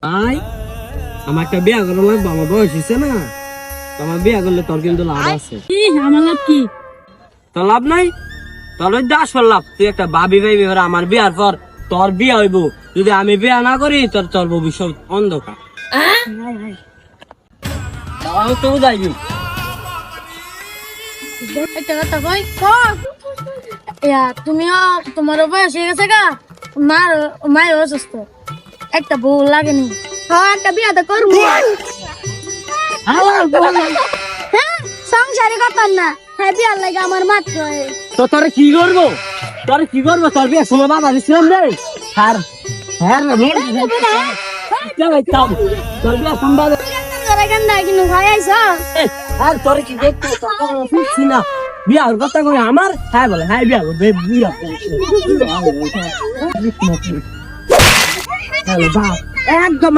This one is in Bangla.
তাই আমার একটা বিয়া করা লাগবে, আমার বয়স হয়েছে না, তো আমার বিয়া করলে তোর কিন্তু লাভ আছে। আমার লাভ কি? তোর লাভ নাই, তোর ওই 10 লাভ। তুই একটা ভাবি ভাইবি ওরা, আমার বিয়ার পর তোর বিয়া হইব, যদি আমি বিয়া না করি তোর তোর ভবিষ্যৎ অন্ধকার। তাও তো যাইবি। একটা কথা কই, তুমিও তোমার বয়স হয়ে গেছে গা, মায়ের অসুস্থ, একটা বউ লাগেনি, একটা বিয়া তো করবো। হ্যাঁ, সংসারে কথা না, হ্যাঁ বিয়ার লাগে আমার মাত্র। তো তোর কি করবো, তোর কি করবো, তোর বিয়ার সময় বাধা দিচ্ছিলাম রে। আর হ্যাঁ তোর বিয়ার সম্বাদ কিন্তু ভাই আইস আর তোর কি দেখতে বুঝছি না। বিয়ার কথা কই আমার, হ্যাঁ বলে হ্যাঁ বিয়া করবে, বিয়া হ্যালো বাপ একদম